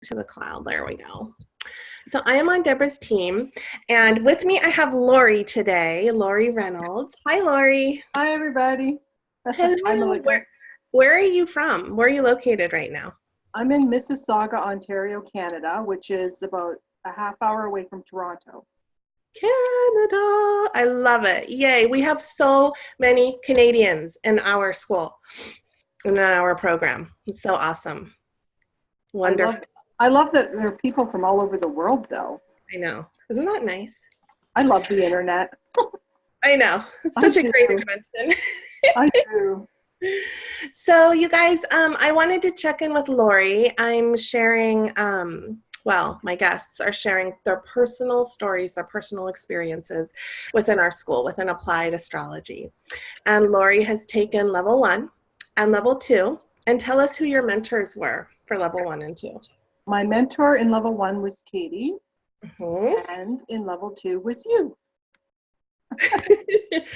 to the cloud. There we go. So I am on Debra's team, and with me I have Lori today, Lori Reynolds. Hi, Lori. Hi, everybody. Hello. Hi, Malika. Where are you from? Where are you located right now? I'm in Mississauga, Ontario, Canada, which is about a half hour away from Toronto. Canada. I love it. Yay. We have so many Canadians in our school, in our program. It's so awesome. Wonderful. I love that there are people from all over the world, though. I know. Isn't that nice? I love the internet. I know. It's such a great invention. I do. So you guys, I wanted to check in with Lori. I'm sharing, my guests are sharing their personal stories, their personal experiences within our school, within Applied Astrology. And Lori has taken level 1 and level 2. And tell us who your mentors were for level 1 and 2. My mentor in level 1 was Katie, Mm-hmm. and in level 2 was you.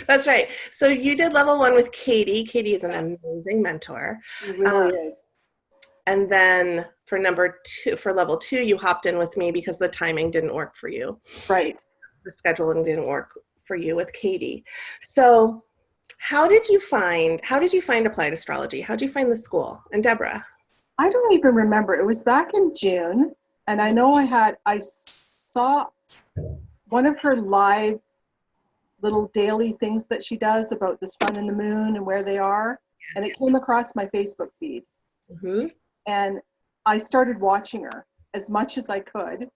That's right. So you did level 1 with Katie. Katie is an amazing mentor. She really is. And then for level 2, you hopped in with me because the timing didn't work for you. Right. The scheduling didn't work for you with Katie. So how did you find Applied Astrology? How did you find the school? And Debra? I don't even remember. It was back in June, and I know I saw one of her live little daily things that she does about the sun and the moon and where they are, and it came across my Facebook feed. Mm-hmm. And I started watching her as much as I could.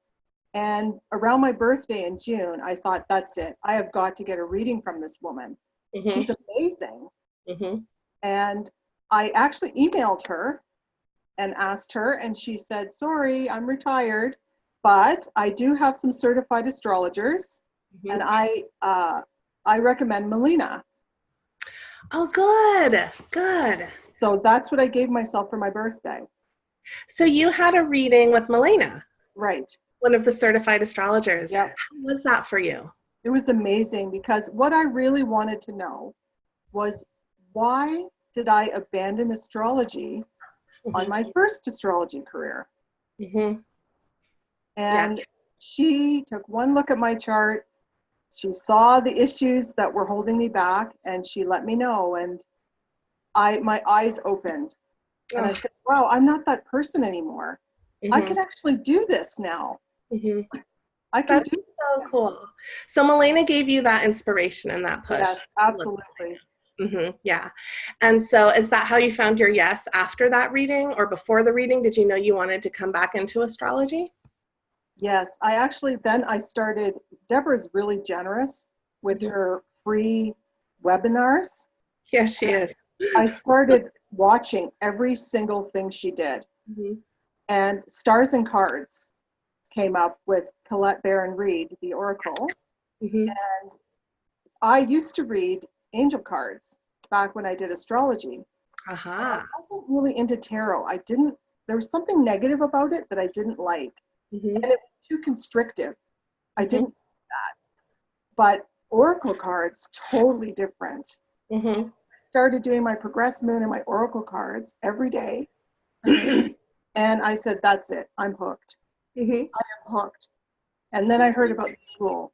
And around my birthday in June, I thought, that's it. I have got to get a reading from this woman. Mm-hmm. She's amazing. Mm-hmm. And I actually emailed her and asked her, and she said, sorry, I'm retired, but I do have some certified astrologers, mm-hmm. and I recommend Melina. Oh, good. So that's what I gave myself for my birthday. So you had a reading with Melina. Right. One of the certified astrologers. Yep. How was that for you? It was amazing, because what I really wanted to know was, why did I abandon astrology mm-hmm. on my first astrology career? Mm-hmm. And she took one look at my chart. She saw the issues that were holding me back, and she let me know, and my eyes opened. And I said, wow, I'm not that person anymore. Mm-hmm. I can actually do this now. Mm-hmm. I can do so cool. So Melina gave you that inspiration and that push. Yes, absolutely. Mm-hmm. Yeah. And so is that how you found your yes after that reading, or before the reading? Did you know you wanted to come back into astrology? Yes, I started, Debra's really generous with mm-hmm. her free webinars. Yes, she is. I started watching every single thing she did. Mm-hmm. And Stars and Cards came up with Colette Baron-Reid, the Oracle. Mm-hmm. And I used to read angel cards back when I did astrology. Uh-huh. I wasn't really into tarot. There was something negative about it that I didn't like. Mm-hmm. And it was too constrictive. I mm-hmm. didn't like that. But Oracle cards, totally different. Mm-hmm. I started doing my progressed moon and my Oracle cards every day. And I said, that's it. I'm hooked. Mm-hmm. I am hooked. And then I heard about the school.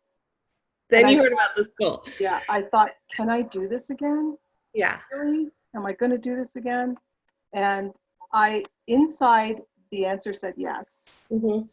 Then you heard about the school. Yeah. I thought, can I do this again? Yeah. Really? Am I going to do this again? And inside, the answer said yes. Mm-hmm.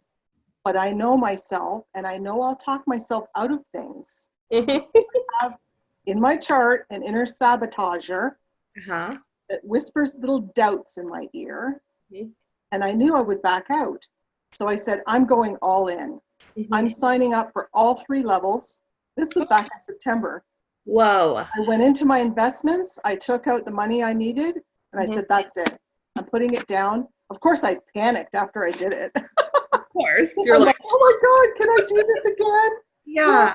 But I know myself, and I know I'll talk myself out of things. Mm-hmm. I have in my chart an inner sabotager uh-huh. that whispers little doubts in my ear. Mm-hmm. And I knew I would back out. So I said, I'm going all in. Mm-hmm. I'm signing up for all 3 levels. This was back in September. Whoa. I went into my investments. I took out the money I needed, and mm-hmm. I said, that's it. I'm putting it down. Of course, I panicked after I did it. Of course. You're like, oh my God, can I do this again? Yeah.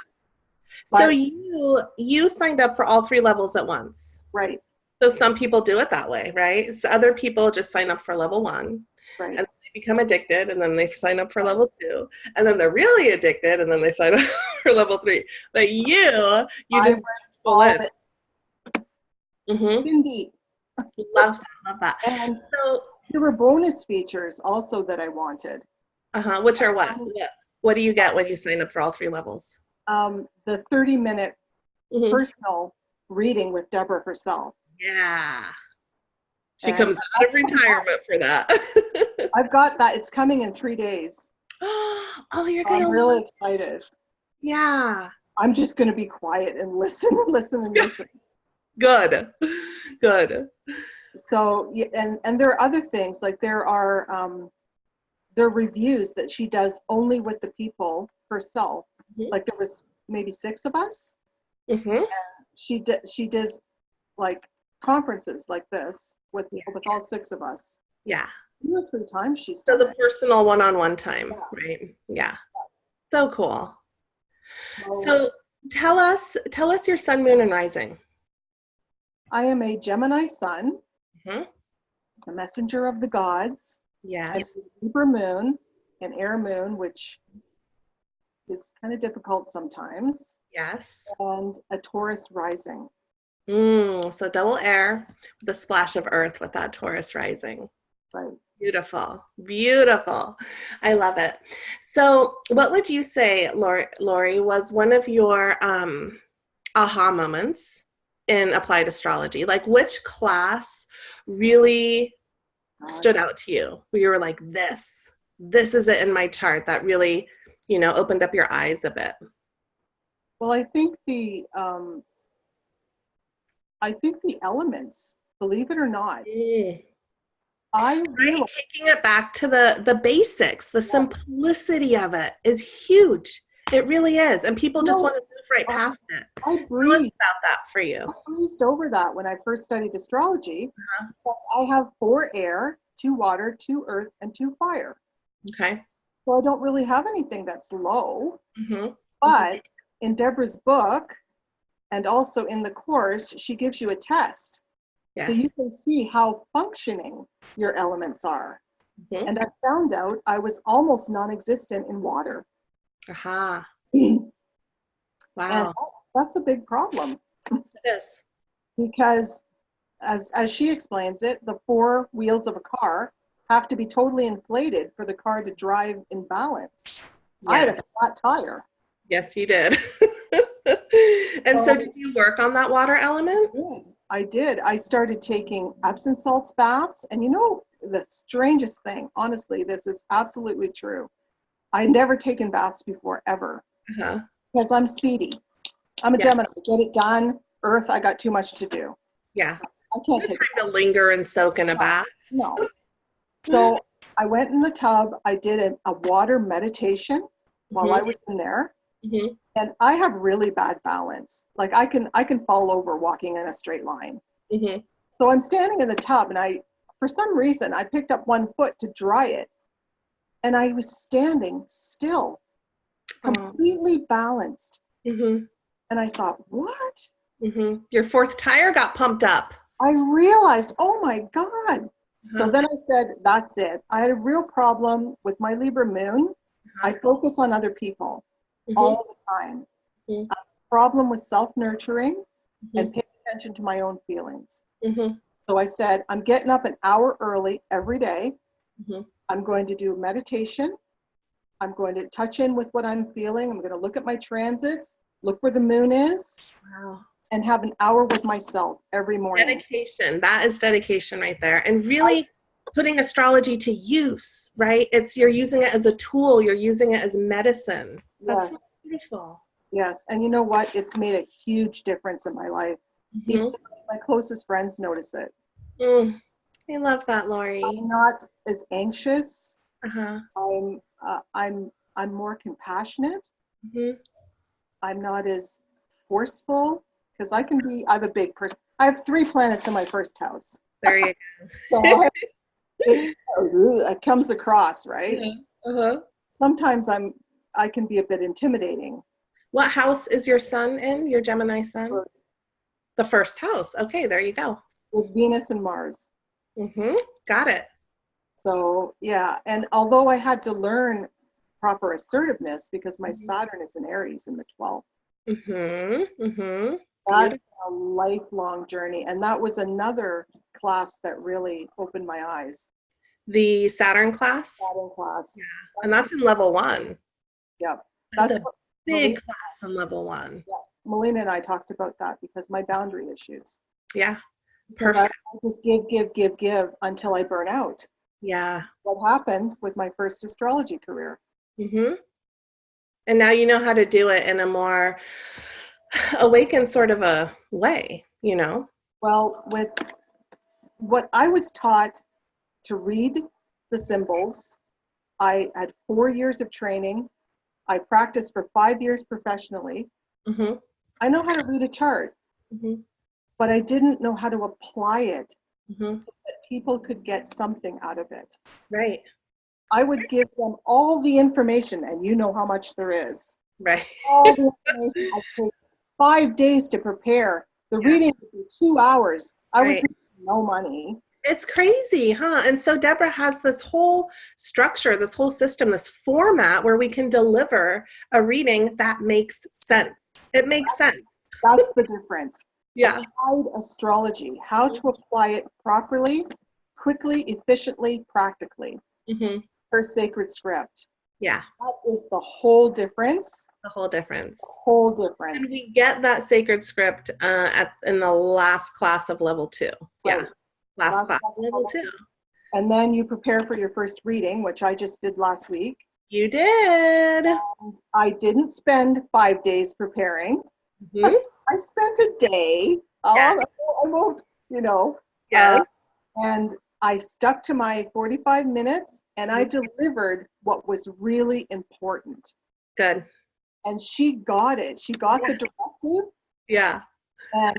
So you signed up for all 3 levels at once. Right. So some people do it that way, right? So other people just sign up for level 1. Right. And they become addicted, and then they sign up for level 2. And then they're really addicted, and then they sign up for level 3. But you just full in. Mm-hmm. Indeed. Love that. And so there were bonus features also that I wanted. Which are what? What do you get when you sign up for all 3 levels? The 30-minute personal reading with Debra herself. Yeah. She comes out of retirement for that. I've got that. It's coming in 3 days. Oh, you're I'm really excited. Yeah. I'm just going to be quiet and listen and listen and listen. Good. So, and there are other things, like there are reviews that she does only with the people herself. Like there was maybe 6 of us. And she does like conferences like this with all 6 of us. Yeah. 2 or 3 times she's done done the personal one-on-one time, right? Yeah. So cool. So tell us your sun, moon, and rising. I am a Gemini sun, a messenger of the gods. Yes. I'm a Libra moon, an air moon, which is kind of difficult sometimes. Yes. And a Taurus rising. So double air with a splash of earth with that Taurus rising. Right. Beautiful. I love it. So what would you say, Lori, was one of your aha moments in applied astrology? Like which class really stood out to you where you were like, this is it in my chart that really, opened up your eyes a bit? Well, I think the elements, believe it or not. Taking it back to the basics, the simplicity of it is huge. It really is. And people just want to move right past it. I breezed Tell us about that for you. I breezed over that when I first studied astrology. Because I have 4 air, 2 water, 2 earth, and 2 fire. Okay. So I don't really have anything that's low. But in Debra's book, and also in the course, she gives you a test. Yes. So you can see how functioning your elements are. And I found out I was almost non-existent in water. Wow. And that's a big problem. It is. Because as she explains it, the 4 wheels of a car have to be totally inflated for the car to drive in balance. Yeah. I had a flat tire. Yes, you did. And so did you work on that water element? I did. I started taking Epsom salts baths. And the strangest thing, honestly, this is absolutely true. I'd never taken baths before, ever. Because I'm speedy. I'm a Gemini. Get it done. Earth, I got too much to do. Yeah. I can't take time to linger and soak in a bath. No. So I went in the tub. I did a water meditation while I was in there. And I have really bad balance. Like I can fall over walking in a straight line. So I'm standing in the tub, and for some reason, I picked up one foot to dry it. And I was standing still, completely balanced. And I thought, what? Your 4th tire got pumped up. I realized, oh my God. So then I said, that's it. I had a real problem with my Libra moon. I focus on other people all the time. Problem with self-nurturing and paying attention to my own feelings. So I said, I'm getting up an hour early every day. I'm going to do meditation. I'm going to touch in with what I'm feeling. I'm going to look at my transits, look where the moon is, and have an hour with myself every morning. Dedication. That is dedication right there. And really putting astrology to use, right? You're using it as a tool. You're using it as medicine. That's so beautiful. Yes. And you know what? It's made a huge difference in my life. Even my closest friends notice it. I love that, Lori. I'm not as anxious. I'm more compassionate. I'm not as forceful, because I'm a big person. I have 3 planets in my first house. There you go. So it comes across, right? Sometimes I can be a bit intimidating. What house is your sun in, your Gemini sun? The first house. Okay, there you go. With Venus and Mars. Got it. So, yeah. And although I had to learn proper assertiveness because my Saturn is in Aries in the 12th. That's a lifelong journey. And that was another class that really opened my eyes. The Saturn class? Saturn class. Yeah. And that's in level 1. Yep. That's a big class in level 1. Yeah. Melina and I talked about that because my boundary issues. Yeah. Because I Perfect. just give until I burn out. Yeah. What happened with my first astrology career. Mm-hmm. And now you know how to do it in a more awakened sort of a way, you know? Well, with what I was taught to read the symbols, I had 4 years of training. I practiced for 5 years professionally. Mm-hmm. I know how to read a chart, Mm-hmm. but I didn't know how to apply it Mm-hmm. so that people could get something out of it. Right. I would give them all the information, and you know how much there is. Right. All the information. I'd take 5 days to prepare. The reading would be 2 hours. I was making no money. It's crazy, huh? And so Debra has this whole structure, this whole system, this format where we can deliver a reading that makes sense. It makes sense. That's the difference. Yeah. Applied astrology, how to apply it properly, quickly, efficiently, practically. Mm-hmm. Her sacred script. Yeah. That is the whole difference. The whole difference. The whole difference. And we get that sacred script in the last class of level 2. Right. Yeah. Last class of level 2. And then you prepare for your first reading, which I just did last week. You did. And I didn't spend 5 days preparing. Mm-hmm. I spent a day. I won't, you know. Yes. And I stuck to my 45 minutes and I delivered what was really important. Good. And she got it. She got the directive. Yeah. And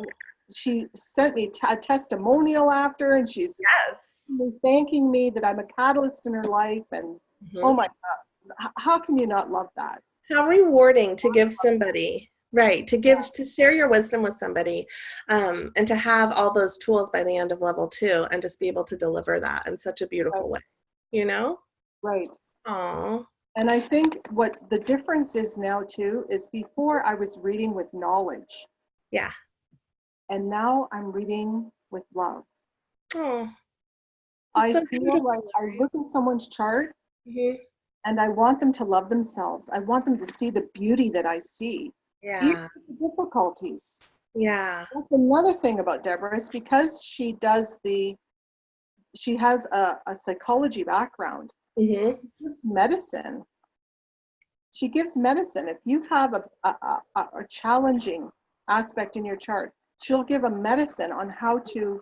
she sent me a testimonial after, and she's thanking me that I'm a catalyst in her life. And oh my God, how can you not love that? How rewarding to give somebody, right, to share your wisdom with somebody, and to have all those tools by the end of level 2 and just be able to deliver that in such a beautiful way, you know? Right. Aww. And I think what the difference is now too is before I was reading with knowledge. Yeah. And now I'm reading with love. Oh. I feel like I look in someone's chart and I want them to love themselves. I want them to see the beauty that I see. Yeah. Even the difficulties. Yeah. That's another thing about Debra is because she has a psychology background. Mm-hmm. She gives medicine. She gives medicine. If you have a challenging aspect in your chart, she'll give a medicine on how to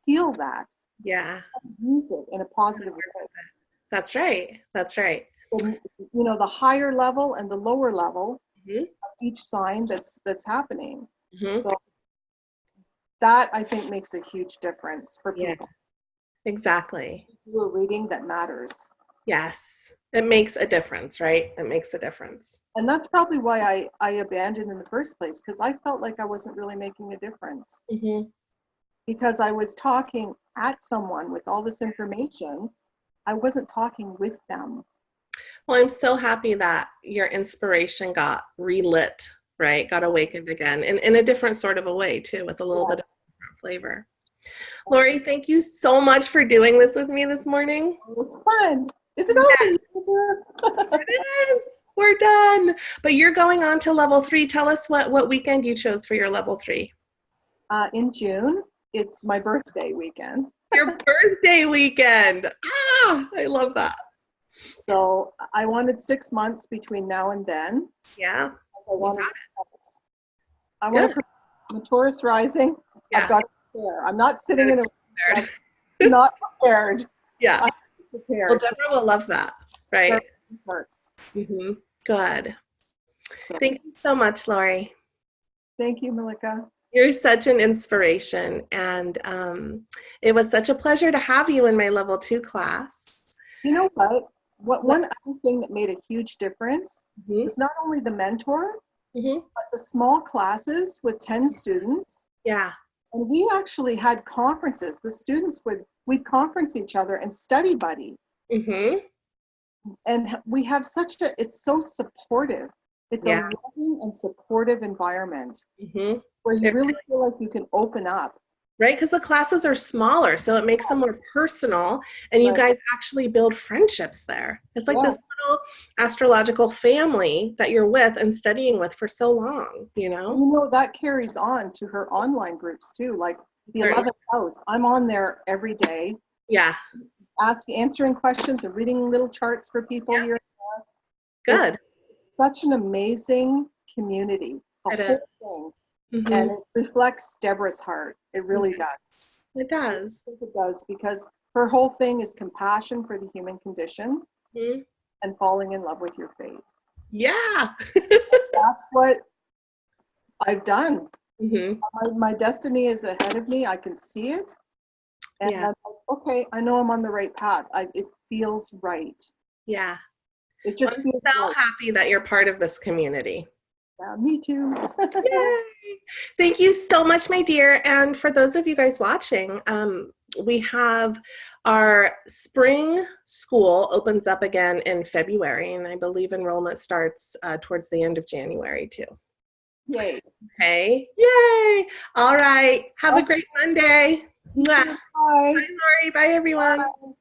heal that. Yeah. Use it in a positive way. That's right. That's right. And, you know, the higher level and the lower level of each sign that's happening. So that I think makes a huge difference for people. Exactly. Do a reading that matters. Yes. It makes a difference, right? It makes a difference. And that's probably why I abandoned in the first place, because I felt like I wasn't really making a difference. Because I was talking at someone with all this information. I wasn't talking with them. Well, I'm so happy that your inspiration got relit, right? Got awakened again in a different sort of a way too, with a little bit of flavor. Lori, thank you so much for doing this with me this morning. It was fun. Is it over? It is. We're done. But you're going on to level 3. Tell us what weekend you chose for your level 3. In June. It's my birthday weekend. Your birthday weekend. I love that. So I wanted 6 months between now and then. Yeah. I want the Taurus rising. Yeah. I've got to prepare. I'm not sitting in a not prepared. Yeah. I'm prepared. Well, Debra will love that, right? Mm-hmm. Good. So, thank you so much, Lori. Thank you, Malika. You're such an inspiration, and it was such a pleasure to have you in my level 2 class. You know what? One other thing that made a huge difference is not only the mentor, but the small classes with 10 students. Yeah. And we actually had conferences. The students we'd conference each other and study buddy. And we have it's so supportive. It's a loving and supportive environment where you really feel like you can open up. Right? Because the classes are smaller, so it makes them more personal, and you Right. guys actually build friendships there. It's like this Yes. little astrological family that you're with and studying with for so long, you And know? you know, that carries on to her online groups too, like the Certainly. 11th house. I'm on there every day, Yeah, answering questions and reading little charts for people yeah, here. It's good. such an amazing community, the It is. whole thing. Mm-hmm. And it reflects Debra's heart. It really does. It I does. think it does, because her whole thing is compassion for the human condition Mhm. and falling in love with your fate. Yeah. That's what I've done. Hmm. My destiny is ahead of me. I can see it. And Yeah. I'm like, okay, I know I'm on the right path. It feels right. Yeah. It Well, just I'm feels so right. happy that you're part of this community. Yeah, me too. Yay. Thank you so much, my dear. And for those of you guys watching, we have our spring school opens up again in February, and I believe enrollment starts towards the end of January too. Yay. Okay. Yay. All right. Have a Okay, great Monday. you Mwah. too. Bye. Bye, Lori. Bye, everyone. Bye.